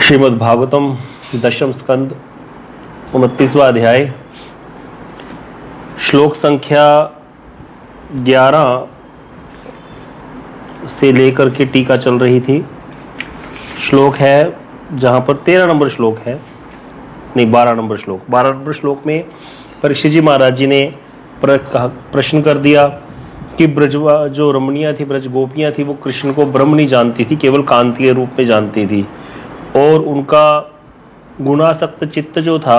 श्रीमद् भागवतम दशम स्कंद 29वां अध्याय श्लोक संख्या 11 से लेकर के टीका चल रही थी। श्लोक है जहां पर 13 नंबर श्लोक है, नहीं 12 नंबर श्लोक। 12 नंबर श्लोक में परीक्षित जी महाराज जी ने प्रश्न कर दिया कि ब्रज जो रमणियां थी, ब्रज गोपियां थी, वो कृष्ण को ब्रह्म नहीं जानती थी, केवल कांति के रूप में जानती थी। और उनका गुणासक्त चित्त जो था,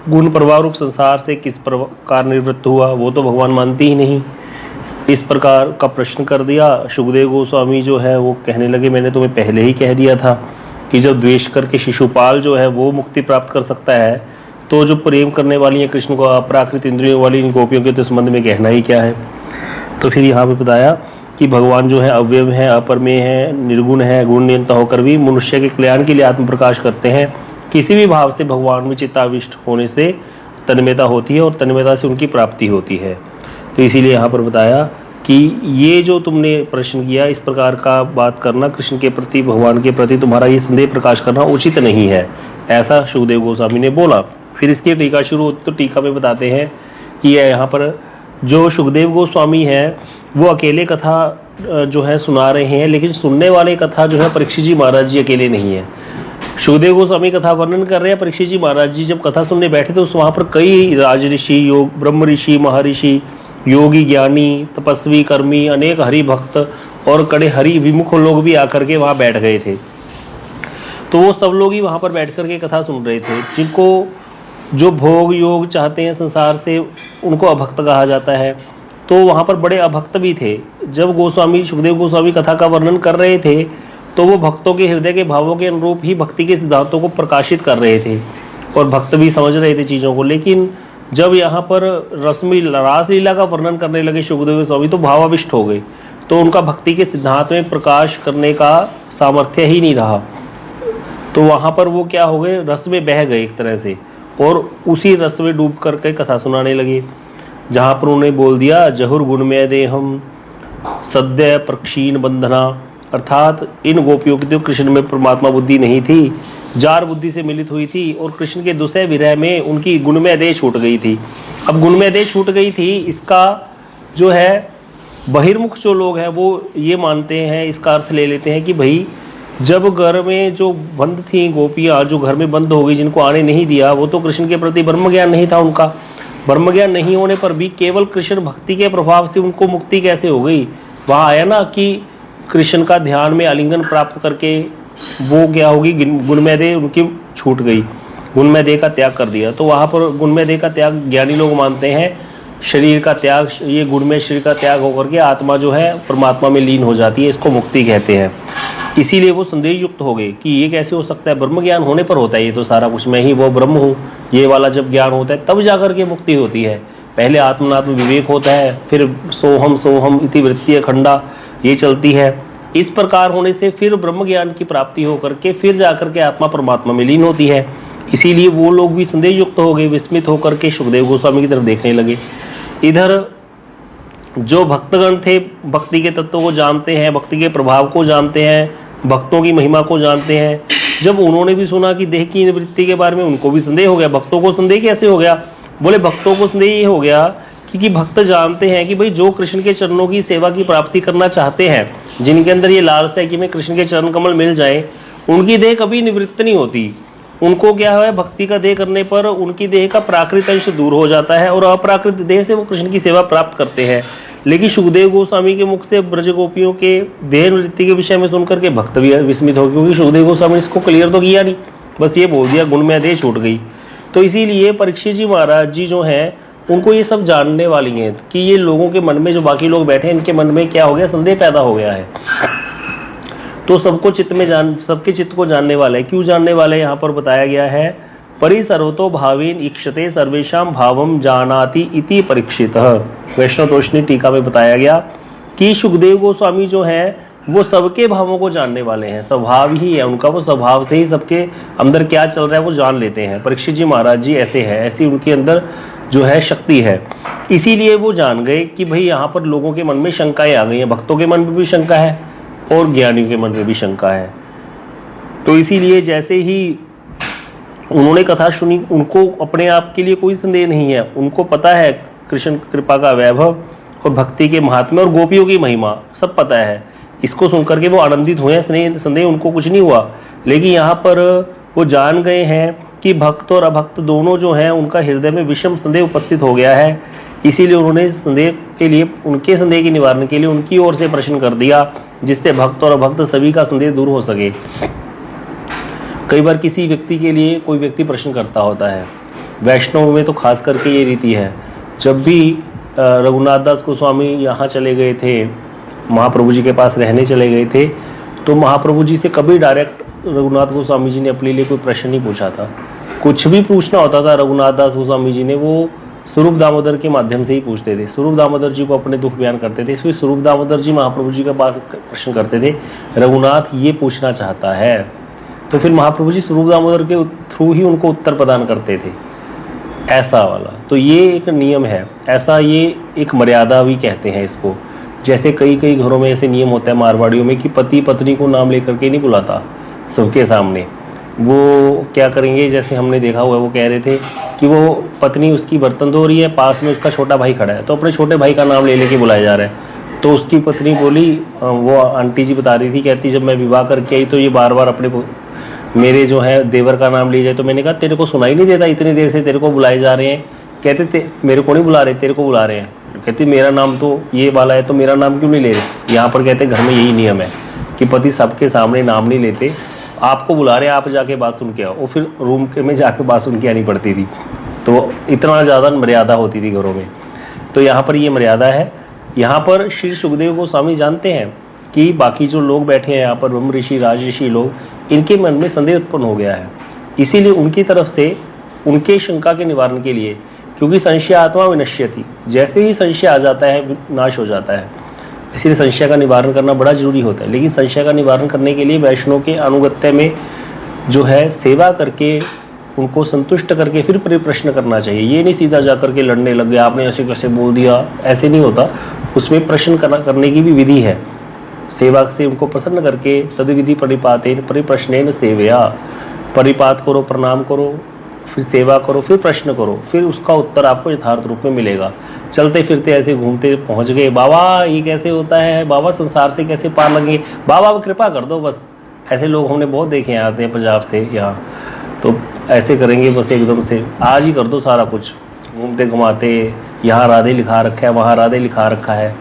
गुण प्रवाह रूप संसार से किस प्रकार निवृत्त हुआ, वो तो भगवान मानती ही नहीं। इस प्रकार का प्रश्न कर दिया। सुखदेव गोस्वामी जो है वो कहने लगे, मैंने तुम्हें पहले ही कह दिया था कि जब द्वेष करके शिशुपाल जो है वो मुक्ति प्राप्त कर सकता है, तो जो प्रेम करने वाली है कृष्ण को, अपराकृत इंद्रियों वाली इन गोपियों के तो संबंध में कहना ही क्या है। तो फिर यहाँ पे बताया कि भगवान जो है अव्यय है, अपरमेय है, निर्गुण है, गुण नियंता होकर भी मनुष्य के कल्याण के लिए आत्म प्रकाश करते हैं। किसी भी भाव से भगवान में चित्ताविष्ट होने से तन्मयता होती है और तन्मयता से उनकी प्राप्ति होती है। तो इसीलिए यहाँ पर बताया कि ये जो तुमने प्रश्न किया, इस प्रकार का बात करना कृष्ण के प्रति, भगवान के प्रति तुम्हारा ये संदेह प्रकाश करना उचित नहीं है, ऐसा सुखदेव गोस्वामी ने बोला। फिर इसकी टीका शुरू होती, तो टीका में बताते हैं कि यहाँ पर जो सुखदेव गोस्वामी है वो अकेले कथा जो है सुना रहे हैं, लेकिन सुनने वाले कथा जो है परीक्षित जी महाराज जी अकेले नहीं है। सुखदेव गोस्वामी कथा वर्णन कर रहे हैं, परीक्षित जी महाराज जी जब कथा सुनने बैठे तो वहां पर कई राज ऋषि, योग ब्रह्म ऋषि, महर्षि, योगी, ज्ञानी, तपस्वी, कर्मी, अनेक हरि भक्त और कड़े हरि विमुख लोग भी आकर के वहां बैठ गए थे। तो वो सब लोग ही वहां पर बैठ करके कथा सुन रहे थे। जिनको जो भोग योग चाहते हैं संसार से, उनको अभक्त कहा जाता है। तो वहां पर बड़े अभक्त भी थे। जब गोस्वामी सुखदेव गोस्वामी कथा का वर्णन कर रहे थे तो वो भक्तों के हृदय के भावों के अनुरूप ही भक्ति के सिद्धांतों को प्रकाशित कर रहे थे और भक्त भी समझ रहे थे चीजों को। लेकिन जब यहाँ पर रासलीला का वर्णन करने लगे सुखदेव गोस्वामी तो भावाविष्ट हो गए, तो उनका भक्ति के सिद्धांत में प्रकाश करने का सामर्थ्य ही नहीं रहा। तो वहां पर वो क्या हो गए, रस में बह गए एक तरह से, और उसी रस में डूब करके कथा सुनाने लगे। जहां पर उन्होंने बोल दिया, जहुर गुणमय देहम सद्य प्रक्षीण बंधना, अर्थात इन गोपियों की तो कृष्ण में परमात्मा बुद्धि नहीं थी, जार बुद्धि से मिलित हुई थी और कृष्ण के दुसह विरह में उनकी गुणमय देह छूट गई थी। अब गुणमय देह छूट गई थी, इसका जो है बहिर्मुख जो लोग हैं वो ये मानते हैं, इसका अर्थ ले लेते हैं कि भाई जब घर में जो बंद थी गोपियां, जो घर में बंद हो गई, जिनको आने नहीं दिया, वो तो कृष्ण के प्रति ब्रह्म ज्ञान नहीं था उनका। ब्रह्म ज्ञान नहीं होने पर भी केवल कृष्ण भक्ति के प्रभाव से उनको मुक्ति कैसे हो गई। वहां आया ना कि कृष्ण का ध्यान में आलिंगन प्राप्त करके वो क्या होगी, गुणमय देह उनकी छूट गई, गुणमय देह का त्याग कर दिया। तो वहां पर गुणमय देह का त्याग ज्ञानी लोग मानते हैं शरीर का त्याग, ये गुणमय शरीर का त्याग होकर के आत्मा जो है परमात्मा में लीन हो जाती है, इसको मुक्ति कहते हैं। इसीलिए वो संदेह युक्त हो गए कि ये कैसे हो सकता है, ब्रह्म ज्ञान होने पर होता है ये तो सारा कुछ, मैं ही वो ब्रह्म हूँ, ये वाला जब ज्ञान होता है तब जाकर के मुक्ति होती है। पहले आत्मनात्म विवेक होता है, फिर सोहम इति वृत्ति अखंडा ये चलती है। इस प्रकार होने से फिर ब्रह्म ज्ञान की प्राप्ति होकर के फिर जाकर के आत्मा परमात्मा में लीन होती है। इसीलिए वो लोग भी संदेह युक्त हो गए, विस्मित होकर के सुखदेव गोस्वामी की तरफ देखने लगे। इधर जो भक्तगण थे भक्ति के तत्व को जानते हैं, भक्ति के प्रभाव को जानते हैं, भक्तों की महिमा को जानते हैं, जब उन्होंने भी सुना कि देह की निवृत्ति के बारे में, उनको भी संदेह हो गया। भक्तों को संदेह कैसे हो गया, बोले भक्तों को संदेह ये हो गया क्योंकि भक्त जानते हैं कि भाई जो कृष्ण के चरणों की सेवा की प्राप्ति करना चाहते हैं, जिनके अंदर ये लालसा है कि मैं कृष्ण के चरण कमल मिल जाए, उनकी देह कभी निवृत्त नहीं होती। उनको क्या है, भक्ति का देह करने पर उनकी देह का प्राकृत अंश दूर हो जाता है और अप्राकृत देह से वो कृष्ण की सेवा प्राप्त करते हैं। लेकिन सुखदेव गोस्वामी के मुख से ब्रज गोपियों के देह निवृत्ति के विषय में सुनकर के भक्त भी विस्मित हो, क्योंकि सुखदेव गोस्वामी इसको क्लियर तो किया नहीं, बस ये बोल दिया गुणमय देह छूट गई। तो इसीलिए परीक्षित जी महाराज जी जो है उनको ये सब जानने वाली हैं कि ये लोगों के मन में, जो बाकी लोग बैठे हैं, इनके मन में क्या हो गया, संदेह पैदा हो गया है। तो सबको चित्त में सबके चित्त को जानने वाले हैं। क्यों जानने वाले, यहाँ पर बताया गया है, परिसर्वतो भावेन इक्षते सर्वेषां भावम जानाति इति परीक्षित। वैष्णवतोषणी टीका में बताया गया कि सुखदेव गोस्वामी जो है वो सबके भावों को जानने वाले हैं, स्वभाव ही है उनका, वो स्वभाव से ही सबके अंदर क्या चल रहा है वो जान लेते हैं। परीक्षित जी महाराज जी ऐसे हैं, ऐसी उनके अंदर जो है शक्ति है। इसीलिए वो जान गए कि भाई यहाँ पर लोगों के मन में शंकाएं आ गई हैं, भक्तों के मन में भी शंका है और ज्ञानियों के मन में भी शंका है। तो इसीलिए जैसे ही उन्होंने कथा सुनी, उनको अपने आप के लिए कोई संदेह नहीं है, उनको पता है कृष्ण कृपा का वैभव और भक्ति के महात्म्य और गोपियों की महिमा सब पता है। इसको सुनकर के वो आनंदित हुए, संदेह उनको कुछ नहीं हुआ। लेकिन यहाँ पर वो जान गए हैं कि भक्त और अभक्त दोनों जो हैं उनका हृदय में विषम संदेह उपस्थित हो गया है। इसीलिए उन्होंने संदेह के लिए, उनके संदेह के निवारण के लिए उनकी ओर से प्रश्न कर दिया, जिससे भक्त और अभक्त सभी का संदेह दूर हो सके। कई बार किसी व्यक्ति के लिए कोई व्यक्ति प्रश्न करता होता है, वैष्णव में तो खास करके ये रीति है। जब भी रघुनाथ दास गोस्वामी यहाँ चले गए थे, महाप्रभु जी के पास रहने चले गए थे, तो महाप्रभु जी से कभी डायरेक्ट रघुनाथ गोस्वामी जी ने अपने लिए कोई प्रश्न नहीं पूछा था। कुछ भी पूछना होता था रघुनाथ दास गोस्वामी जी ने, वो स्वरूप दामोदर के माध्यम से ही पूछते थे। स्वरूप दामोदर जी को अपने दुख बयान करते थे, इसलिए स्वरूप दामोदर जी महाप्रभु जी के पास प्रश्न करते थे, रघुनाथ ये पूछना चाहता है, तो फिर महाप्रभु जी स्वरूप दामोदर के थ्रू ही उनको उत्तर प्रदान करते थे, ऐसा वाला। तो ये एक नियम है, ऐसा ये एक मर्यादा भी कहते हैं इसको। जैसे कई कई घरों में ऐसे नियम होता है मारवाड़ियों में कि पति पत्नी को नाम लेकर के नहीं बुलाता सबके सामने। वो क्या करेंगे, जैसे हमने देखा हुआ है, वो कह रहे थे कि वो पत्नी उसकी बर्तन धो रही है, पास में उसका छोटा भाई खड़ा है, तो अपने छोटे भाई का नाम ले लेके बुलाया जा रहा है। तो उसकी पत्नी बोली, वो आंटी जी बता रही थी, कहती जब मैं विवाह करके आई तो ये बार बार अपने मेरे जो है देवर का नाम ले जाए, तो मैंने कहा तेरे को सुनाई नहीं देता, इतनी देर से तेरे को बुलाए जा रहे हैं। कहते मेरे को नहीं बुला रहे, तेरे को बुला रहे हैं। कहती मेरा नाम तो ये वाला है, तो मेरा नाम क्यों नहीं ले रहे। यहाँ पर कहते घर में यही नियम है कि पति सबके सामने नाम नहीं लेते, आपको बुला रहे, आप जाके बात सुन के आओ। वो फिर रूम के में जाके बात सुन के आनी पड़ती थी, तो इतना ज़्यादा मर्यादा होती थी घरों में। तो यहाँ पर ये मर्यादा है। यहाँ पर श्री सुखदेव गोस्वामी जानते हैं कि बाकी जो लोग बैठे हैं यहाँ पर, ब्रह्म ऋषि, राज ऋषि लोग, इनके मन में संदेह उत्पन्न हो गया है। इसीलिए उनकी तरफ से उनके शंका के निवारण के लिए, क्योंकि संशय आत्मा विनश्यति, जैसे ही संशय आ जाता है नाश हो जाता है, इसलिए संशय का निवारण करना बड़ा जरूरी होता है। लेकिन संशय का निवारण करने के लिए वैष्णव के अनुगत्य में जो है सेवा करके, उनको संतुष्ट करके फिर परिप्रश्न करना चाहिए। ये नहीं सीधा जाकर के लड़ने लग गया, आपने ऐसे कैसे बोल दिया, ऐसे नहीं होता। उसमें प्रश्न करने की भी विधि है। सेवा से उनको प्रसन्न करके सद्विधि परिपातेन परिप्रश्नेन सेवया, परिपात करो, प्रणाम करो, फिर सेवा करो, फिर प्रश्न करो, फिर उसका उत्तर आपको यथार्थ रूप में मिलेगा। चलते फिरते ऐसे घूमते पहुंच गए, बाबा ये कैसे होता है, बाबा संसार से कैसे पार लगे, बाबा कृपा कर दो बस। ऐसे लोग हमने बहुत देखे हैं, आते हैं पंजाब से यहाँ, तो ऐसे करेंगे बस एकदम से, आज ही कर दो सारा कुछ, घूमते घुमाते, यहाँ राधे लिखा रखा है, वहाँ राधे लिखा रखा है।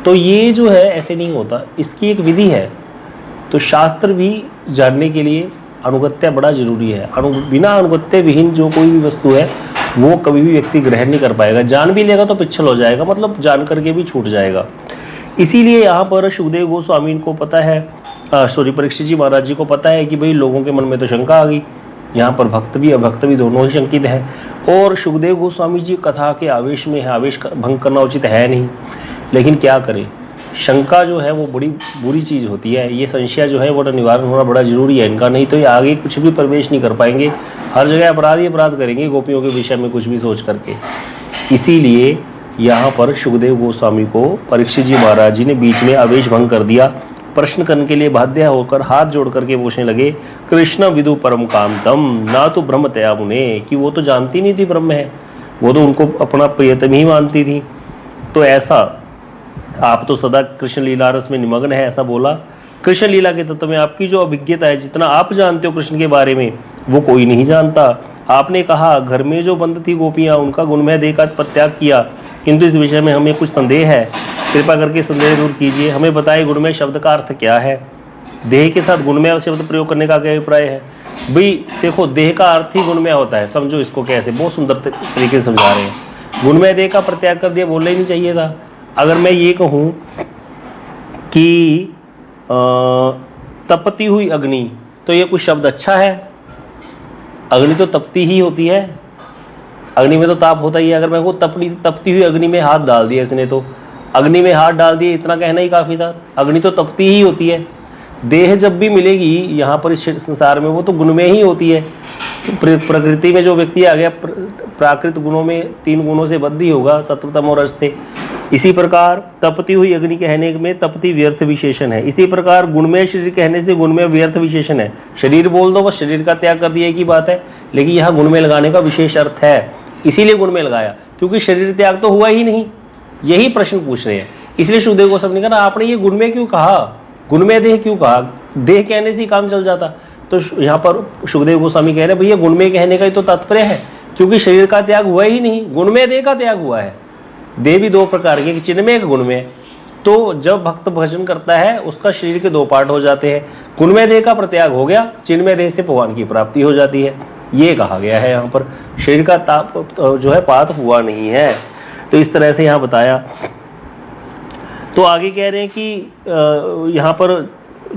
तो ये जो है ऐसे नहीं होता, इसकी एक विधि है। तो शास्त्र भी जानने के लिए अनुगत्य बड़ा जरूरी है। बिना अनुगत्य विहीन जो कोई भी वस्तु है वो कभी भी व्यक्ति ग्रहण नहीं कर पाएगा। जान भी लेगा तो पिछल हो जाएगा, मतलब जान करके भी छूट जाएगा। इसीलिए यहाँ पर सुखदेव गोस्वामी को पता है, परीक्षित जी महाराज जी को पता है कि भाई लोगों के मन में तो शंका आ गई, यहाँ पर भक्त भी अभक्त भी दोनों ही शंकित है। और सुखदेव गोस्वामी जी कथा के आवेश में है, आवेश भंग करना उचित है नहीं, लेकिन क्या करें, शंका जो है वो बड़ी बुरी चीज होती है। ये संशय जो है वो निवारण होना बड़ा जरूरी है इनका, नहीं तो ये आगे कुछ भी प्रवेश नहीं कर पाएंगे, हर जगह अपराध ही अपराध करेंगे गोपियों के विषय में कुछ भी सोच करके। इसीलिए यहाँ पर सुखदेव गोस्वामी को परीक्षित जी महाराज जी ने बीच में आवेश भंग कर दिया। प्रश्न करने के लिए बाध्य होकर हाथ जोड़ करके पूछने लगे, कृष्ण विदु परम कांतम ना तो ब्रह्म तया मुने, कि वो तो जानती नहीं थी ब्रह्म है, वो तो उनको अपना प्रियतम ही मानती थी। तो ऐसा आप तो सदा कृष्ण लीला रस में निमग्न है, ऐसा बोला। कृष्ण लीला के तत्व में आपकी जो अभिज्ञता है, जितना आप जानते हो कृष्ण के बारे में, वो कोई नहीं जानता। आपने कहा घर में जो बंद थी गोपियां, उनका गुणमय देह का परित्याग किया, किंतु इस विषय में हमें कुछ संदेह है, कृपा करके संदेह दूर कीजिए, हमें बताइए गुणमय शब्द का अर्थ क्या है, देह के साथ गुणमय शब्द प्रयोग करने का क्या अभिप्राय है। भाई देखो, देह का अर्थ ही गुणमय होता है, समझो इसको कैसे, बहुत सुंदर तरीके से समझा रहे हैं। गुणमय देह का परित्याग कर दिया, बोलना ही नहीं चाहिए था। अगर मैं ये कहूं कि तपती हुई अग्नि, तो ये कुछ शब्द अच्छा है? अग्नि तो तपती ही होती है, अग्नि में तो ताप होता ही है। अगर मैं वो तपती हुई अग्नि में हाथ डाल दिया, इसने तो अग्नि में हाथ डाल दिया, इतना कहना ही काफी था। अग्नि तो तपती ही होती है, देह जब भी मिलेगी यहाँ पर इस संसार में, वो तो गुण में ही होती है। प्रकृति में जो व्यक्ति आ गया प्राकृत गुणों में 3 गुणों से बद्ध ही होगा, सत्व तम और रज से। इसी प्रकार तपती हुई अग्नि कहने में तपती व्यर्थ विशेषण है। इसी प्रकार गुणमय शरीर कहने से गुणमय व्यर्थ विशेषण है। शरीर बोल दो बस, शरीर का त्याग कर दिया की बात है, लेकिन यहाँ गुण में लगाने का विशेष अर्थ है, इसीलिए गुण में लगाया, क्योंकि शरीर त्याग तो हुआ ही नहीं। यही प्रश्न पूछ रहे हैं, इसलिए सुखदेव गोस्वामी ने कहा आपने ये गुण में क्यों कहा, गुण में देह क्यों कहा, देह कहने से काम चल जाता। तो यहाँ पर सुखदेव गोस्वामी कह रहे भैया गुण में कहने का ही तो तात्पर्य है, क्योंकि शरीर का त्याग हुआ ही नहीं, गुण में देह का त्याग हुआ है। देह भी 2 प्रकार के, चिन्ह में एक गुण में। तो जब भक्त भजन करता है उसका शरीर के 2 पार्ट हो जाते हैं, गुण में देह का प्रत्याग हो गया, चिन्ह में देह से भगवान की प्राप्ति हो जाती है, ये कहा गया है। यहाँ पर शरीर का ताप जो है पात हुआ नहीं है, तो इस तरह से यहाँ बताया। तो आगे कह रहे हैं कि यहाँ पर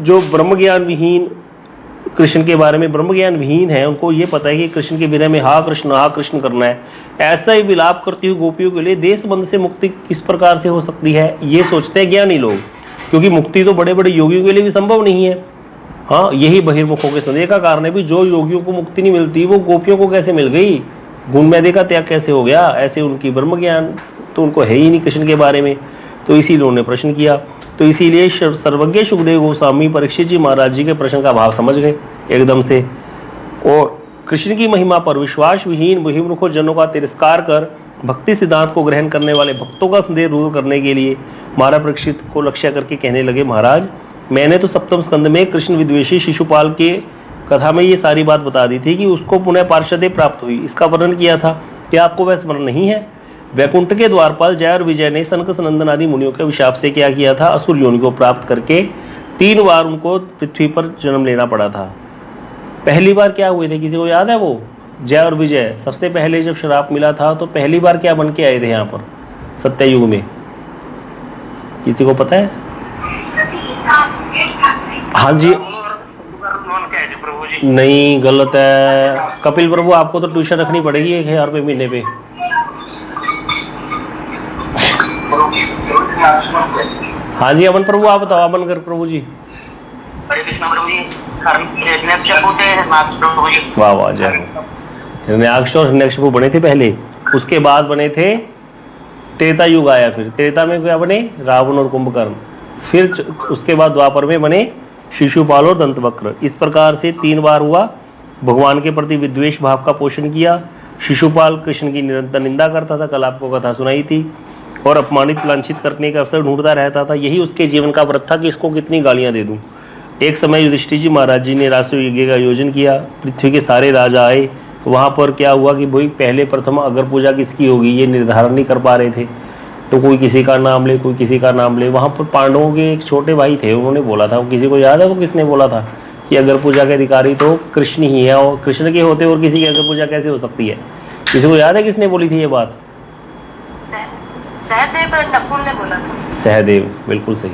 जो ब्रह्म ज्ञान विहीन कृष्ण के बारे में ब्रह्म ज्ञान विहीन है, उनको ये पता है कि कृष्ण के बिना में हा कृष्ण करना है। ऐसा ही विलाप करती हुई गोपियों के लिए देश बंध से मुक्ति किस प्रकार से हो सकती है, ये सोचते हैं ज्ञानी लोग, क्योंकि मुक्ति तो बड़े बड़े योगियों के लिए भी संभव नहीं है। हाँ, यही बहिर्मुखों के संदेह का कारण है भी, जो योगियों को मुक्ति नहीं मिलती वो गोपियों को कैसे मिल गई, गुण मैदे का त्याग कैसे हो गया, ऐसे उनकी ब्रह्म ज्ञान तो उनको है ही नहीं कृष्ण के बारे में। तो इसीलिए उन्होंने प्रश्न किया। तो इसीलिए सर्वज्ञ सुखदेव गोस्वामी परीक्षित जी महाराज जी के प्रश्न का भाव समझ गए एकदम से, और कृष्ण की महिमा पर विश्वास विहीन बहिर्मुखों जनों का तिरस्कार कर भक्ति सिद्धांत को ग्रहण करने वाले भक्तों का संदेह दूर करने के लिए महाराज परीक्षित को लक्ष्य करके कहने लगे, महाराज मैंने तो सप्तम स्कंद में कृष्ण विद्वेषी शिशुपाल के कथा में ये सारी बात बता दी थी कि उसको पुनः पार्षदेय प्राप्त हुई, इसका वर्णन किया था। क्या आपको वह स्मरण नहीं है? वैकुंठ के द्वारपाल जय और विजय ने सनक सनंदन आदि मुनियों के अभिशाप से क्या किया था, असुर योनि को प्राप्त करके 3 बार उनको पृथ्वी पर जन्म लेना पड़ा था। पहली बार क्या हुए थे, किसी को याद है? वो जय और विजय सबसे पहले जब श्राप मिला था तो पहली बार क्या बन के आए थे यहाँ पर सत्ययुग में, किसी को पता है? हाँ जी, नहीं गलत है कपिल प्रभु, आपको तो ट्यूशन रखनी पड़ेगी 1000 रुपये महीने पे। हाँ जी अमन प्रभु, आप बताओ। अमन कर प्रभु जी। वाह वाह, जय। हिरण्याक्ष और हिरण्यकशिपु बने थे पहले, उसके बाद बने थे त्रेता युग आया, फिर त्रेता में क्या बने, रावण और कुंभकर्ण, फिर उसके बाद द्वापर में बने शिशुपाल और दंतवक्र। इस प्रकार से 3 बार हुआ। भगवान के प्रति विद्वेष भाव का पोषण किया। शिशुपाल कृष्ण की निरंतर निंदा करता था, कल आपको कथा सुनाई थी, और अपमानित लांछित करने का अवसर ढूंढता रहता था। यही उसके जीवन का व्रत था कि इसको कितनी गालियां दे दूं। एक समय युधिष्ठिर जी महाराज जी ने राष्ट्रीय यज्ञ का आयोजन किया, पृथ्वी के सारे राजा आए। वहां पर क्या हुआ कि भाई पहले प्रथम अगर पूजा किसकी होगी ये निर्धारण नहीं कर पा रहे थे, तो कोई किसी का नाम ले, कोई किसी का नाम ले। वहां पर पांडवों के एक छोटे भाई थे, उन्होंने बोला था, किसी को याद है वो किसने बोला था कि अगर पूजा के अधिकारी तो कृष्ण ही है, और कृष्ण के होते और किसी की अगर पूजा कैसे हो सकती है? किसी को याद है किसने बोली थी ये बात? सहदेव और नकुल ने बोला था। सहदेव, बिल्कुल सही,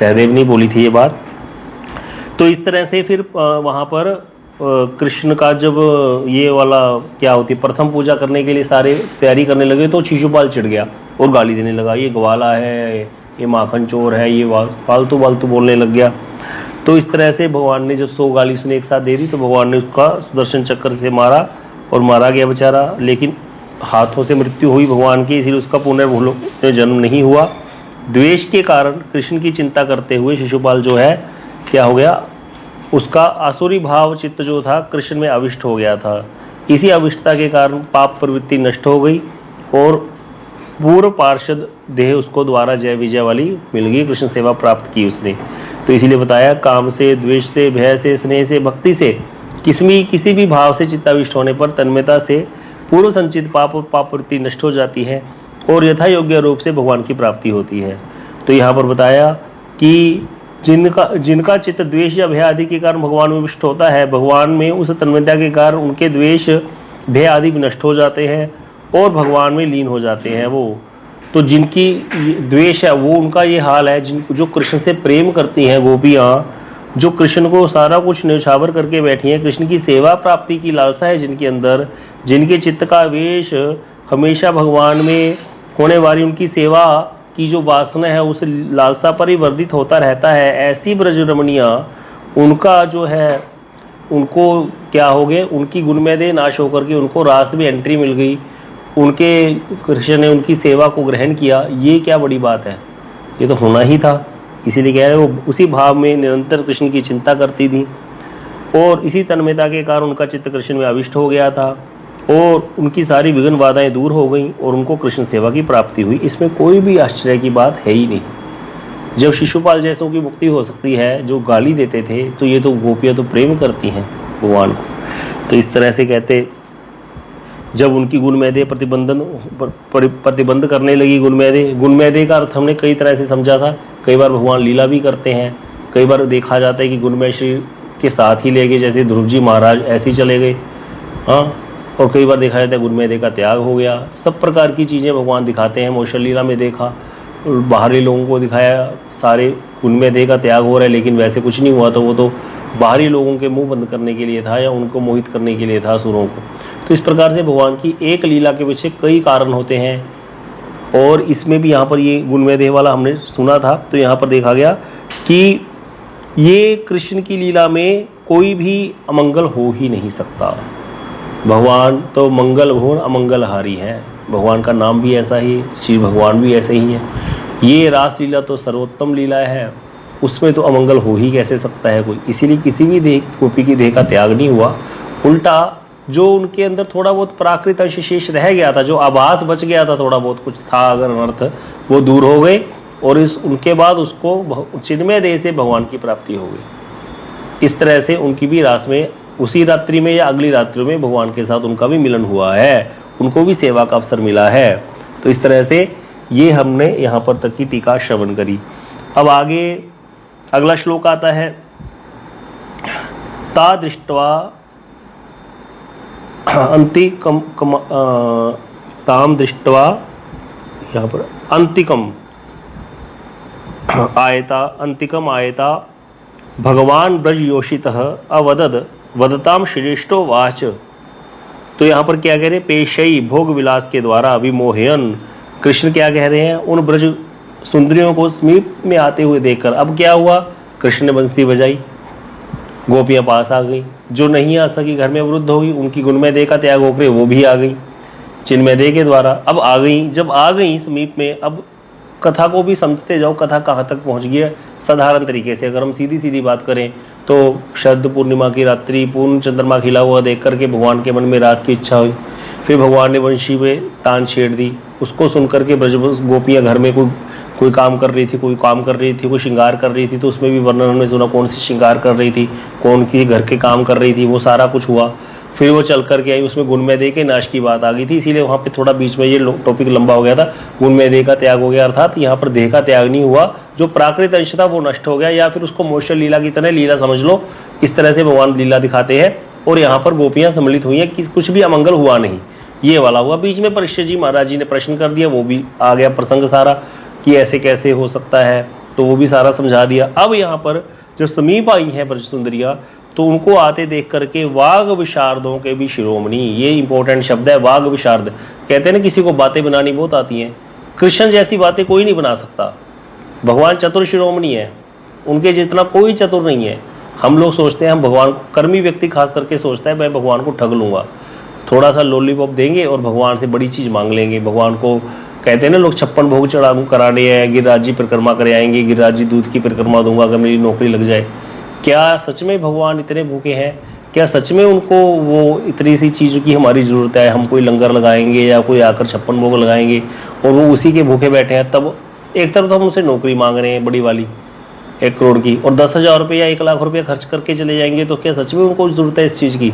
सहदेव ने बोली थी ये बात। तो इस तरह से फिर वहां पर कृष्ण का जब ये वाला क्या होती प्रथम पूजा करने के लिए सारे तैयारी करने लगे, तो शिशुपाल चिढ़ गया और गाली देने लगा, ये ग्वाला है, ये माखन चोर है, ये फालतू फालतू बोलने लग गया। तो इस तरह से भगवान ने जब 100 गाली उसने एक साथ दे दी, तो भगवान ने उसका सुदर्शन चक्र से मारा और मारा गया बेचारा, लेकिन हाथों से मृत्यु हुई भगवान की, इसलिए उसका पुनर्भूलोक में जन्म नहीं हुआ। द्वेष के कारण कृष्ण की चिंता करते हुए शिशुपाल जो है क्या हो गया, उसका आसुरी भाव चित्त जो था कृष्ण में अविष्ट हो गया था। इसी अविष्टता के कारण पाप प्रवृत्ति नष्ट हो गई और पूर्व पार्षद देह उसको द्वारा जय विजय वाली मिल गई, कृष्ण सेवा प्राप्त की उसने। तो इसीलिए बताया काम से, द्वेष से, भय से, स्नेह से, भक्ति से, किसी भी भाव से चित्ताविष्ट होने पर तन्मयता से पूर्व संचित पाप और पाप वृत्ति नष्ट हो जाती है और यथा योग्य रूप से भगवान की प्राप्ति होती है। तो यहाँ पर बताया कि जिनका चित्त द्वेष या भय आदि के कारण भगवान में विष्ट होता है, भगवान में उस तन्मयता के कारण उनके द्वेष भय आदि भी नष्ट हो जाते हैं और भगवान में लीन हो जाते हैं वो। तो जिनकी द्वेष है वो उनका ये हाल है, जो कृष्ण से प्रेम करती हैं गोपियाँ, जो कृष्ण को सारा कुछ न्यौछावर करके बैठी हैं, कृष्ण की सेवा प्राप्ति की लालसा है जिनके अंदर, जिनके चित्त का वेश हमेशा भगवान में होने वाली उनकी सेवा की जो वासना है उस लालसा पर ही वर्धित होता रहता है, ऐसी ब्रज रमणियां उनका जो है उनको क्या हो गए, उनकी गुणमेदे नाश होकर के उनको रास में एंट्री मिल गई, उनके कृष्ण ने उनकी सेवा को ग्रहण किया। ये क्या बड़ी बात है, ये तो होना ही था। इसीलिए कह रहे वो उसी भाव में निरंतर कृष्ण की चिंता करती थी और इसी तन्मयता के कारण उनका चित्त कृष्ण में आविष्ट हो गया था और उनकी सारी विघ्न बाधाएं दूर हो गई और उनको कृष्ण सेवा की प्राप्ति हुई। इसमें कोई भी आश्चर्य की बात है ही नहीं। जब शिशुपाल जैसों की मुक्ति हो सकती है जो गाली देते थे, तो ये तो गोपियां तो प्रेम करती हैं भगवान को। तो इस तरह से कहते जब उनकी गुणमेदे प्रतिबंध करने लगी, गुणमेदे का अर्थ हमने कई तरह से समझा था। कई बार भगवान लीला भी करते हैं, कई बार देखा जाता है कि गुणमय श्री के साथ ही ले गए, जैसे ध्रुव जी महाराज ऐसे ही चले गए, हाँ। और कई बार देखा जाता है गुणमेदे का त्याग हो गया। सब प्रकार की चीजें भगवान दिखाते हैं। मौशल लीला में देखा, बाहरी लोगों को दिखाया, सारे गुणमेदे का त्याग हो रहा है, लेकिन वैसे कुछ नहीं हुआ। तो वो तो बाहरी लोगों के मुंह बंद करने के लिए था या उनको मोहित करने के लिए था असुरों को। तो इस प्रकार से भगवान की एक लीला के पीछे कई कारण होते हैं और इसमें भी यहाँ पर ये गुणमेदे वाला हमने सुना था। तो यहाँ पर देखा गया कि ये कृष्ण की लीला में कोई भी अमंगल हो ही नहीं सकता। भगवान तो मंगल घोर अमंगलहारी है, भगवान का नाम भी ऐसा ही, श्री भगवान भी ऐसे ही है। ये रास लीला तो सर्वोत्तम लीला है, उसमें तो अमंगल हो ही कैसे सकता है कोई। इसीलिए किसी भी देह गोपी की देह का त्याग नहीं हुआ, उल्टा जो उनके अंदर थोड़ा बहुत प्राकृत अंश शेष रह गया था, जो आभास बच गया था, थोड़ा बहुत कुछ था अगर अर्थ, वो दूर हो गए और उनके बाद उसको चिन्मय देह से भगवान की प्राप्ति हो गई। इस तरह से उनकी भी रास में उसी रात्रि में या अगली रात्रि में भगवान के साथ उनका भी मिलन हुआ है, उनको भी सेवा का अवसर मिला है। तो इस तरह से ये हमने यहाँ पर तक की टीका श्रवण करी। अब आगे अगला श्लोक आता है, ता दृष्ट्वा ताम दृष्ट्वा, यहाँ पर अंतिकम आयता भगवान ब्रज योषितः अवदद वदताम श्रेष्ठो वाच। तो यहाँ पर क्या कह रहे हैं, पेशई भोग विलास के द्वारा विमोहयन कृष्ण क्या कह रहे हैं, उन ब्रज सुंदरियों को समीप में आते हुए देखकर अब क्या हुआ, कृष्ण ने बंसी बजाई, गोपियां पास आ गई। जो नहीं आ सकी, घर में वृद्ध होगी, उनकी गुणमय देह का त्याग होकर वो भी आ गई चिन्मय देह के द्वारा। अब आ गई, जब आ गई समीप में, अब कथा को भी समझते जाओ, कथा कहाँ तक पहुंच गई है। साधारण तरीके से अगर हम सीधी सीधी बात करें तो शरद पूर्णिमा की रात्रि पूर्ण चंद्रमा खिला हुआ देख करके भगवान के मन में रात की इच्छा हुई, फिर भगवान ने वंशी में तान छेड़ दी। उसको सुनकर के ब्रज गोपियां घर में कोई काम कर रही थी, कोई काम कर रही थी, कोई श्रृंगार कर रही थी, तो उसमें भी वर्णन हमने सुना कौन सी श्रृंगार कर रही थी, कौन की घर के काम कर रही थी, वो सारा कुछ हुआ। फिर वो चल करके आई, उसमें गुणमय देह के नाश की बात आ गई थी, इसीलिए वहां पे थोड़ा बीच में ये टॉपिक लंबा हो गया था। गुणमय देह का त्याग हो गया, अर्थात यहाँ पर देह का त्याग नहीं हुआ, जो प्राकृत अंश था वो नष्ट हो गया, या फिर उसको मौशल लीला की तरह लीला समझ लो। इस तरह से भगवान लीला दिखाते हैं और यहाँ पर गोपियां सम्मिलित हुई हैं कि कुछ भी अमंगल हुआ नहीं, ये वाला हुआ। बीच में परीक्षित जी महाराज जी ने प्रश्न कर दिया, वो भी आ गया प्रसंग सारा कि ऐसे कैसे हो सकता है, तो वो भी सारा समझा दिया। अब यहाँ पर जो समीप आई है ब्रज सुंदरिया, तो उनको आते देख करके वाग विशारदों के भी शिरोमणि, ये इंपॉर्टेंट शब्द है वाग विशारद। कहते हैं ना किसी को बातें बनानी बहुत आती हैं, कृष्ण जैसी बातें कोई नहीं बना सकता। भगवान चतुर शिरोमणि है, उनके जितना कोई चतुर नहीं है। हम लोग सोचते हैं, हम भगवान, कर्मी व्यक्ति खास करके सोचता है मैं भगवान को ठग लूंगा, थोड़ा सा लॉलीपॉप देंगे और भगवान से बड़ी चीज मांग लेंगे। भगवान को कहते हैं ना लोग 56 भोग चढ़ा कराने हैं, गिरिराज जी परिक्रमा करे आएंगे, गिरिराज जी दूध की परिक्रमा दूंगा अगर मेरी नौकरी लग जाए। क्या सच में भगवान इतने भूखे हैं? क्या सच में उनको वो इतनी सी चीज़ों की हमारी ज़रूरत है? हम कोई लंगर लगाएंगे या कोई आकर 56 भोग लगाएंगे और वो उसी के भूखे बैठे हैं। तब एक तरफ तो हम उनसे नौकरी मांग रहे हैं बड़ी वाली 1 करोड़ की, और 10,000 रुपये या 1 लाख रुपये खर्च करके चले जाएंगे, तो क्या सच में उनको ज़रूरत है इस चीज़ की?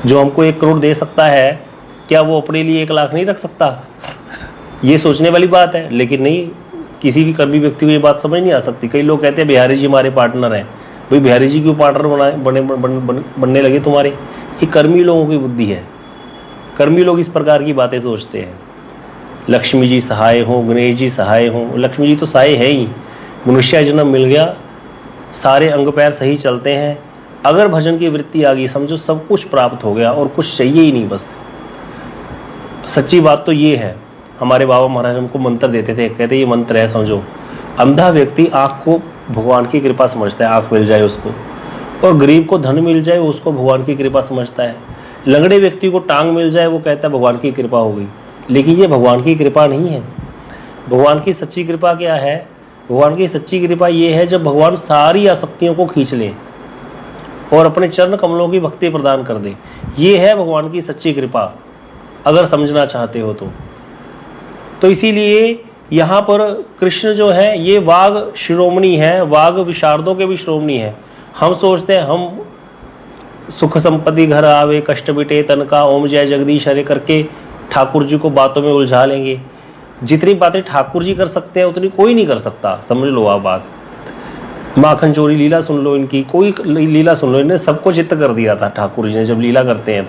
जो हमको 1 करोड़ दे सकता है, क्या वो अपने लिए 1 लाख नहीं रख सकता? ये सोचने वाली बात है। लेकिन नहीं, किसी भी कर्मी व्यक्ति को ये बात समझ नहीं आ सकती। कई लोग कहते हैं बिहारी जी हमारे पार्टनर हैं। भाई बिहारी जी क्यों पार्टनर बनने लगे तुम्हारे? ये कर्मी लोगों की बुद्धि है। कर्मी लोग इस प्रकार की बातें सोचते हैं। लक्ष्मी जी सहाय हो, गणेश जी सहाय हो। लक्ष्मी जी तो सहाय है ही, मनुष्य जन्म मिल गया, सारे अंग पैर सही चलते हैं, अगर भजन की वृत्ति आ गई समझो सब कुछ प्राप्त हो गया और कुछ चाहिए ही नहीं। बस सच्ची बात तो ये है। हमारे बाबा महाराज हमको मंत्र देते थे, कहते ये मंत्र है समझो। अंधा व्यक्ति आंख को भगवान की कृपा समझता है, आंख मिल जाए उसको, और गरीब को धन मिल जाए उसको भगवान की कृपा समझता है। लंगड़े व्यक्ति को टांग मिल जाए वो कहता है भगवान की कृपा हो गई। लेकिन ये भगवान की कृपा नहीं है। भगवान की सच्ची कृपा क्या है? भगवान की सच्ची कृपा ये है जब भगवान सारी आसक्तियों को खींच ले और अपने चरण कमलों की भक्ति प्रदान कर दे। ये है भगवान की सच्ची कृपा, अगर समझना चाहते हो तो इसीलिए यहां पर कृष्ण जो है ये वाग शिरोमणि है, वाग विशारदों के भी शिरोमणि है। हम सोचते हैं हम सुख संपत्ति घर आवे, कष्ट बिटे तन का, ओम जय जगदीश हरे करके ठाकुर जी को बातों में उलझा लेंगे। जितनी बातें ठाकुर जी कर सकते हैं उतनी कोई नहीं कर सकता, समझ लो आप बात। माखन चोरी लीला सुन लो इनकी, कोई लीला सुन लो, इन्हें सबको चित्त कर दिया था ठाकुर जी ने जब लीला करते हैं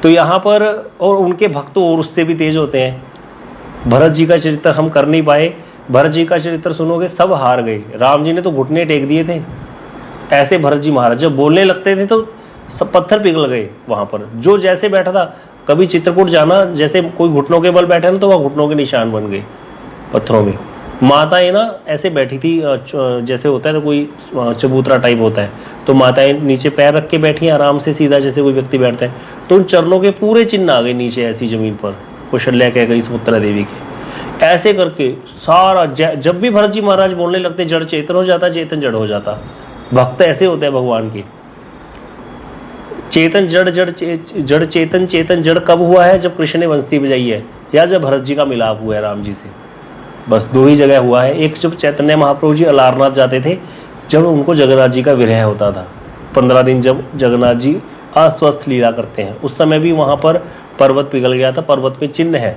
तो यहाँ पर। और उनके भक्त तो और उससे भी तेज होते हैं। भरत जी का चरित्र हम कर नहीं पाए, भरत जी का चरित्र सुनोगे सब हार गए। राम जी ने तो घुटने टेक दिए थे, ऐसे भरत जी महाराज जब बोलने लगते थे तो सब पत्थर पिघल गए वहां पर। जो जैसे बैठा था, कभी चित्रकूट जाना, जैसे कोई घुटनों के बल बैठे ना तो वह घुटनों के निशान बन गए पत्थरों में। माताएं ना ऐसे बैठी थी, जैसे होता है ना कोई चबूतरा टाइप होता है, तो माताएं नीचे पैर रख के बैठी आराम से सीधा जैसे कोई व्यक्ति बैठता है, तो उन चरणों के पूरे चिन्ह आ गए नीचे ऐसी जमीन पर, कौशल्या कह गई सुमित्रा देवी के। ऐसे करके सारा जब भी भरत जी महाराज बोलने लगते जड़ चेतन हो जाता, चेतन जड़ हो जाता। भक्त ऐसे होते हैं भगवान के। चेतन जड़, जड़ चेतन, चेतन जड़ कब हुआ है? जब कृष्ण ने बंसी बजाई है या जब भरत जी का मिलाप हुआ है राम जी से। बस दो ही जगह हुआ है। एक जब चैतन्य महाप्रभु जी अलारनाथ जाते थे, जब उनको जगन्नाथ जी का विरह होता था, 15 दिन जब जगन्नाथ जी अस्वस्थ लीला करते हैं, उस समय भी वहां पर पर्वत पिघल गया था। पर्वत पे चिन्ह है,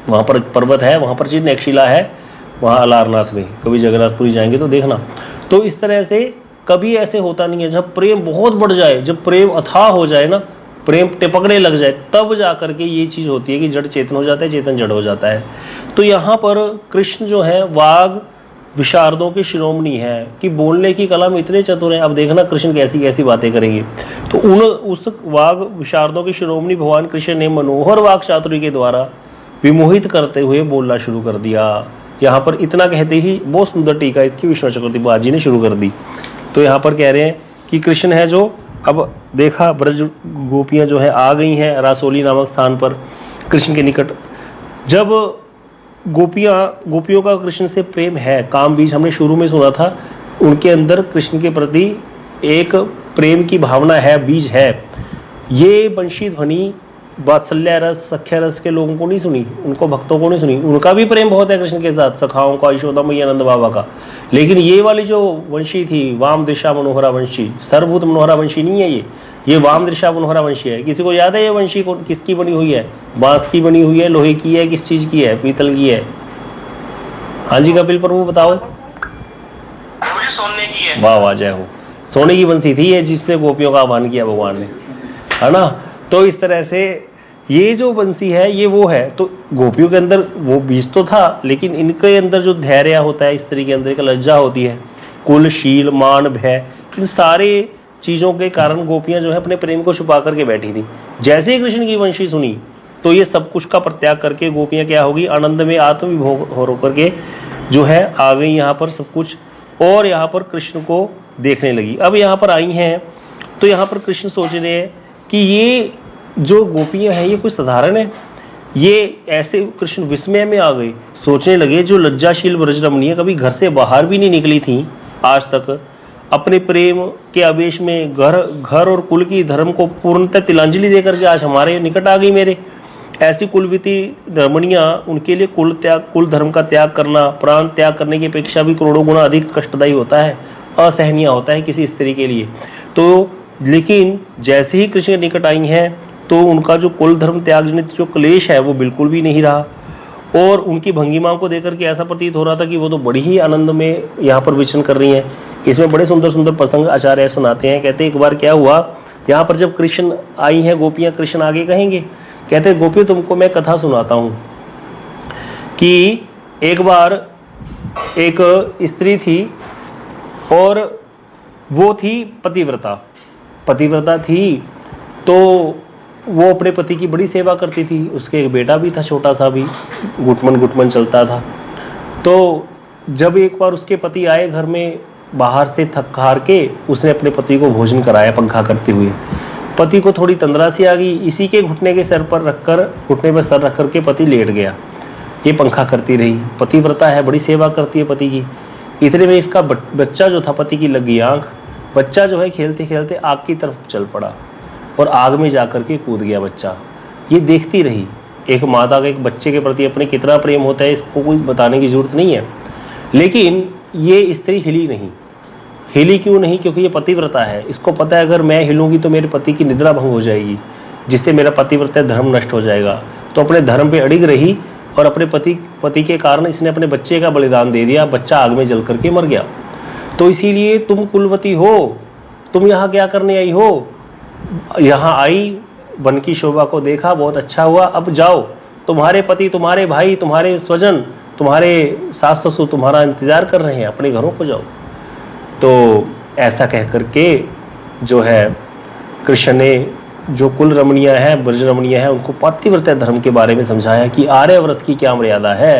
वहां पर पर्वत है, वहां पर चिन्ह एक शिला है वहां अलारनाथ में। कभी जगन्नाथपुरी जाएंगे तो देखना। तो इस तरह से कभी ऐसे होता नहीं है। जब प्रेम बहुत बढ़ जाए, जब प्रेम अथाह हो जाए ना, प्रेम टिपकने लग जाए, तब जाकर के ये चीज होती है कि जड़ चेतन हो जाता है, चेतन जड़ हो जाता है। तो यहाँ पर कृष्ण जो है वाग विशारदों की शिरोमणि है कि बोलने की कला में इतने चतुर हैं। अब देखना कृष्ण कैसी कैसी बातें करेंगे। तो उस वाग विशारदों की शिरोमणि भगवान कृष्ण ने मनोहर वाक चातुर्य के द्वारा विमोहित करते हुए बोलना शुरू कर दिया। यहाँ पर इतना कहते ही बहुत सुंदर टीका इसकी विष्णु चक्रवर्ती महाराज जी ने शुरू कर दी। तो यहाँ पर कह रहे हैं कि कृष्ण है जो, अब देखा ब्रज गोपियां जो है आ गई हैं रासोली नामक स्थान पर कृष्ण के निकट। जब गोपियों का कृष्ण से प्रेम है, काम बीज हमने शुरू में सुना था, उनके अंदर कृष्ण के प्रति एक प्रेम की भावना है, बीज है। ये बंशी ध्वनि वात्सल्य रस सख्य रस के लोगों को नहीं सुनी, उनको भक्तों को नहीं सुनी। उनका भी प्रेम बहुत है कृष्ण के साथ, सखाओं का, यशोदा मैया नंद बाबा का। लेकिन ये वाली जो वंशी थी, वाम दिशा मनोहरा वंशी, सर्वभूत मनोहरा वंशी नहीं है ये वाम दिशा मनोहरा वंशी है। किसी को याद है ये वंशी किसकी बनी हुई है? बांस की बनी हुई है, लोहे की है, किस चीज की है? पीतल की है। हाँ जी कपिल प्रभु बताओ। सोने की है। वाह वाह जय हो। सोने की बंसी थी ये, जिससे गोपियों का आह्वान किया भगवान ने, है ना। तो इस तरह से ये जो बंसी है ये वो है। तो गोपियों के अंदर वो बीज तो था, लेकिन इनके अंदर जो धैर्य होता है, स्त्री के अंदर एक लज्जा होती है, कुल शील मान भय, इन सारे चीजों के कारण गोपियां जो है अपने प्रेम को छुपा करके बैठी थी। जैसे ही कृष्ण की वंशी सुनी तो ये सब कुछ का परित्याग करके गोपियां क्या होगी, आनंद में आत्मविभोग हो करके जो है आ गई यहाँ पर सब कुछ, और यहाँ पर कृष्ण को देखने लगी। अब यहाँ पर आई हैं तो यहाँ पर कृष्ण सोच रहे हैं कि ये जो गोपियां हैं ये कुछ साधारण है। ये ऐसे कृष्ण विस्मय में आ गए, सोचने लगे जो लज्जाशील ब्रजरमणीय कभी घर से बाहर भी नहीं निकली थी आज तक, अपने प्रेम के आवेश में घर और कुल की धर्म को पूर्णतः तिलांजलि देकर के आज हमारे निकट आ गई मेरे। ऐसी कुलवती रमणियां, उनके लिए कुल धर्म का त्याग करना, प्राण त्याग करने की अपेक्षा भी करोड़ों गुना अधिक कष्टदायी होता है, असहनीय होता है किसी स्त्री के लिए। तो लेकिन जैसे ही कृष्ण के निकट आई हैं तो उनका जो कुल धर्म त्याग जनित जो क्लेश है वो बिल्कुल भी नहीं रहा, और उनकी भंगिमाओं को देकर के ऐसा प्रतीत हो रहा था कि वो तो बड़ी ही आनंद में यहाँ पर विचरण कर रही हैं। इसमें बड़े सुंदर सुंदर प्रसंग आचार्य सुनाते हैं। कहते एक बार क्या हुआ, यहाँ पर जब कृष्ण आई हैं गोपियां, कृष्ण आगे कहेंगे, कहते गोपियों तुमको मैं कथा सुनाता हूं कि एक बार एक स्त्री थी और वो थी पतिव्रता थी। तो वो अपने पति की बड़ी सेवा करती थी। उसके एक बेटा भी था, छोटा सा भी, गुटमन चलता था। तो जब एक बार उसके पति आए घर में बाहर से थक हार के, उसने अपने पति को भोजन कराया पंखा करते हुए। पति को थोड़ी तंद्रासी आ गई, इसी के घुटने के सर पर रखकर, घुटने पर सर रखकर के पति लेट गया। ये पंखा करती रही। पतिव्रता है, बड़ी सेवा करती है पति की। इतने में इसका बच्चा जो था, पति की लगी आंख, बच्चा जो है खेलते खेलते आग की तरफ चल पड़ा और आग में जाकर के कूद गया बच्चा। ये देखती रही। एक माता का एक बच्चे के प्रति अपने कितना प्रेम होता है, इसको कोई बताने की जरूरत नहीं है। लेकिन ये स्त्री हिली नहीं। हिली क्यों नहीं? क्योंकि ये पतिव्रता है। इसको पता है अगर मैं हिलूंगी तो मेरे पति की निद्रा भंग हो जाएगी, जिससे मेरा पतिव्रता धर्म नष्ट हो जाएगा। तो अपने धर्म पे अड़िग रही और अपने पति के कारण इसने अपने बच्चे का बलिदान दे दिया। बच्चा आग में जल करके मर गया। तो इसीलिए तुम कुलवती हो, तुम यहाँ क्या करने आई हो? यहाँ आई, वन की शोभा को देखा, बहुत अच्छा हुआ, अब जाओ। तुम्हारे पति, तुम्हारे भाई, तुम्हारे स्वजन, तुम्हारे सास ससुर तुम्हारा इंतजार कर रहे हैं, अपने घरों को जाओ। तो ऐसा कह करके जो है कृष्ण ने जो कुल रमणीय है, ब्रज रमणीय है, उनको पतिव्रता धर्म के बारे में समझाया कि आर्यव्रत की क्या मर्यादा है,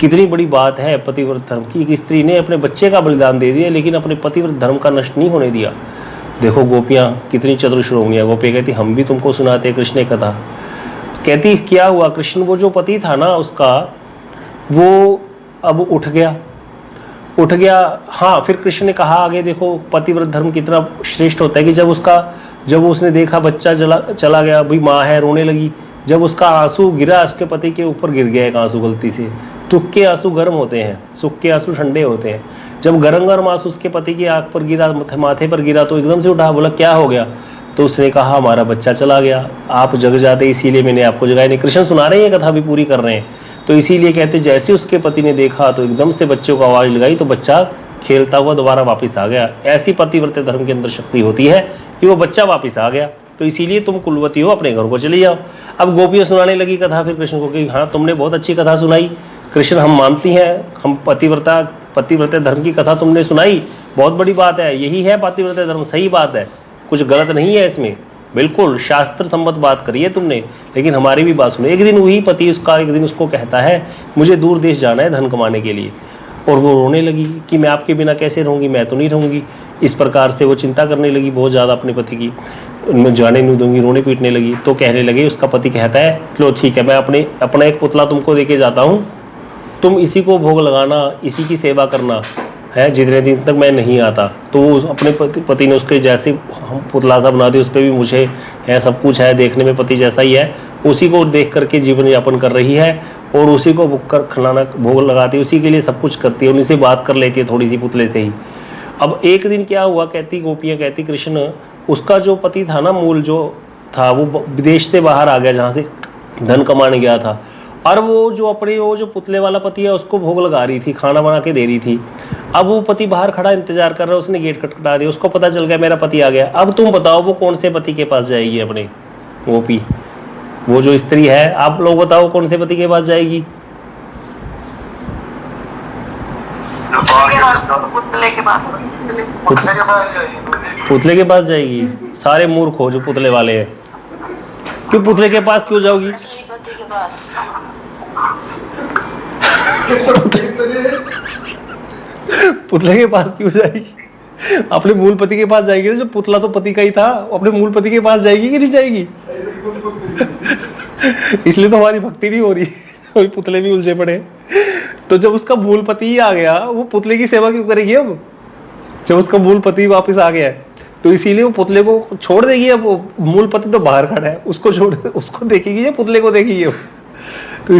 कितनी बड़ी बात है पतिव्रत धर्म की। एक स्त्री ने अपने बच्चे का बलिदान दे दिया लेकिन अपने पतिव्रत धर्म का नष्ट नहीं होने दिया। देखो गोपियां कितनी चतुर श्रोमणियां। गोपियां कहती हम भी तुमको सुनाते कृष्ण कथा। कहती क्या हुआ, कृष्ण वो जो पति था ना उसका, वो अब उठ गया। हाँ, फिर कृष्ण ने कहा आगे देखो पतिव्रत धर्म कितना श्रेष्ठ होता है कि जब उसने देखा बच्चा चला गया, भाई माँ है, रोने लगी। जब उसका आंसू गिरा, उसके पति के ऊपर गिर गया एक आंसू गलती से। दुख के आंसू गर्म होते हैं, सुख के आंसू ठंडे होते हैं। जब गर्म आंसू उसके पति की आंख पर गिरा, माथे पर गिरा, तो एकदम से उठा, बोला क्या हो गया? तो उसने कहा हमारा बच्चा चला गया, आप जग जाते इसीलिए मैंने आपको जगाया नहीं। कृष्ण सुना रहे हैं, कथा भी पूरी कर रहे हैं। तो इसीलिए कहते जैसे उसके पति ने देखा तो एकदम से बच्चे को आवाज लगाई तो बच्चा खेलता हुआ दोबारा वापस आ गया। ऐसी पतिव्रत धर्म के अंदर शक्ति होती है कि वो बच्चा वापस आ गया। तो इसीलिए तुम कुलवती हो, अपने घर को चली जाओ। अब गोपियां सुनाने लगी कथा फिर कृष्ण को कि हाँ तुमने बहुत अच्छी कथा सुनाई कृष्ण, हम मानती हैं, हम पतिव्रत धर्म की कथा तुमने सुनाई, बहुत बड़ी बात है, यही है पतिव्रत धर्म, सही बात है, कुछ गलत नहीं है इसमें, बिल्कुल शास्त्र सम्मत बात करी है तुमने। लेकिन हमारी भी बात सुनो। एक दिन वही पति एक दिन उसको कहता है मुझे दूर देश जाना है धन कमाने के लिए, और वो रोने लगी कि मैं आपके बिना कैसे रहूंगी, मैं तो नहीं रहूंगी। इस प्रकार से वो चिंता करने लगी बहुत ज्यादा अपने पति की, उनमें जाने नहीं दूंगी, रोने पीटने लगी। तो कहने लगे, उसका पति कहता है लो ठीक है, मैं अपना एक पुतला तुमको देके जाता हूँ, तुम इसी को भोग लगाना, इसी की सेवा करना है जितने दिन तक मैं नहीं आता। तो वो अपने पति ने उसके जैसे हम पुतला सा बना दिया, उस पर भी मुझे है, सब कुछ है, देखने में पति जैसा ही है, उसी को देख करके जीवन यापन कर रही है और उसी को खिलाना, भोग लगाती है, उसी के लिए सब कुछ करती है, उन्हीं से बात कर लेती है थोड़ी सी पुतले से ही। अब एक दिन क्या हुआ, कहती गोपियां कहती कृष्ण, उसका जो पति था ना, मूल जो था, वो विदेश से बाहर आ गया जहां से धन कमाने गया था, और वो जो पुतले वाला पति है उसको भोग लगा रही थी, खाना बना के दे रही थी। अब वो पति बाहर खड़ा इंतजार कर रहा है, उसने गेट खटखटा दिया, उसको पता चल गया मेरा पति आ गया। अब तुम बताओ वो कौन से पति के पास जाएगी अपने? गोपी, वो जो स्त्री है, आप लोग बताओ कौन से पति के पास जाएगी? पुतले के पास जाएगी। सारे मूर्ख हो जो पुतले वाले हैं। क्यों पुतले के पास क्यों जाओगी? पुतले के पास क्यों जाएगी? अपने मूल पति के पास जाएगी। जो पुतला तो पति का ही था, अपने मूल पति के पास जाएगी कि नहीं जाएगी? इसलिए तो हमारी भक्ति नहीं हो रही, वही पुतले भी उलझे पड़े। तो जब उसका मूल पति ही आ गया, वो पुतले की सेवा क्यों करेगी? अब जब उसका मूल पति वापस आ गया है तो इसीलिए वो पुतले को छोड़ देगी। अब वो मूल पति तो बाहर खड़ा है, उसको देखेगी या पुतले को देखेगी? तो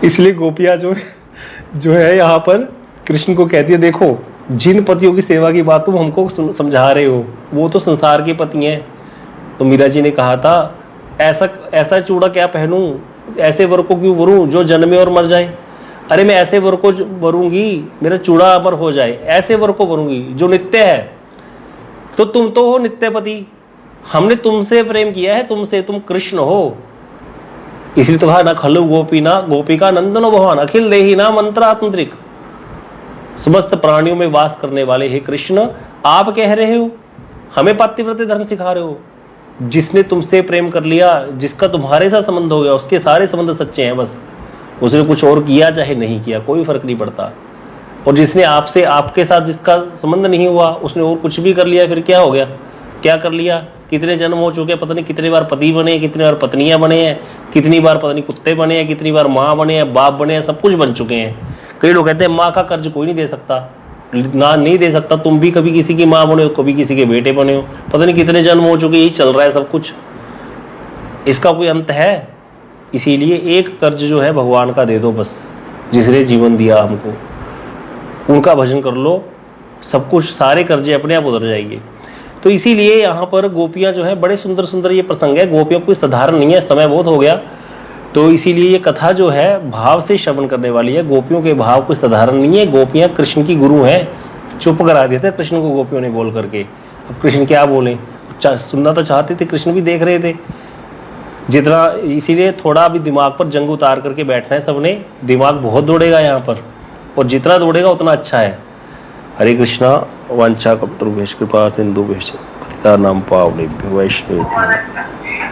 इसलिए गोपियां जो है यहाँ पर कृष्ण को कहती है, देखो जिन पतियों की सेवा की बात तुम हमको समझा रहे हो वो तो संसार के पति हैं। तो मीरा जी ने कहा था ऐसा चूड़ा क्या पहनूं, ऐसे वर को क्यों वरूं जो जन्मे और मर जाए? अरे मैं ऐसे वर को वरूंगी मेरा चूड़ा अमर हो जाए, ऐसे वर को वरूंगी जो नित्य है। तो तुम तो हो नित्य पति, हमने तुमसे प्रेम किया है, तुम कृष्ण हो। इसलिए तो कहा न खलु गोपिका नंदनो भगवान अखिल देही ना मंत्रात्मत्रिक, समस्त प्राणियों में वास करने वाले हे कृष्ण, आप कह रहे हो हमें पातिव्रत्य धर्म सिखा रहे हो। जिसने तुमसे प्रेम कर लिया, जिसका तुम्हारे साथ संबंध हो गया, उसके सारे संबंध सच्चे हैं, बस उसने कुछ और किया चाहे नहीं किया कोई फर्क नहीं पड़ता। और जिसने आपसे, आपके साथ जिसका संबंध नहीं हुआ, उसने और कुछ भी कर लिया, फिर क्या हो गया? क्या कर लिया? कितने जन्म हो चुके, पता नहीं कितने बार पति बने, कितनी बार पत्नियां बने हैं, कितनी बार पता नहीं कुत्ते बने हैं, कितनी बार माँ बने हैं, बाप बने हैं, सब कुछ बन चुके हैं। कई लोग कहते हैं माँ का कर्ज कोई नहीं दे सकता, ना नहीं दे सकता। तुम भी कभी किसी की माँ बने हो, कभी किसी के बेटे बने हो, पता नहीं कितने जन्म हो चुके, यही चल रहा है सब कुछ। इसका कोई अंत है? इसीलिए एक कर्ज जो है भगवान का दे दो बस, जिसने जीवन दिया हमको, उनका भजन कर लो, सब कुछ, सारे कर्जे अपने आप उतर जाएंगे। तो इसीलिए यहाँ पर गोपियां जो है, बड़े सुंदर सुंदर ये प्रसंग है। गोपियों कोई साधारण नहीं है, समय बहुत हो गया, तो इसीलिए ये कथा जो है भाव से श्रवण करने वाली है। गोपियों के भाव कोई साधारण नहीं है। गोपियां कृष्ण की गुरु हैं। चुप करा देते कृष्ण को गोपियों ने बोल करके। अब कृष्ण क्या बोले? सुनना तो चाहते थे, कृष्ण भी देख रहे थे जितना। इसीलिए थोड़ा अभी दिमाग पर जंग उतार करके बैठना है सबने। दिमाग बहुत दौड़ेगा यहाँ पर, और जितना दौड़ेगा उतना अच्छा है। हरे कृष्णा। वांछा कल्पतरुभ्यश्च कृपा सिंधुभ्यश्च पतितानां पावनेभ्यो वैष्णवेभ्यो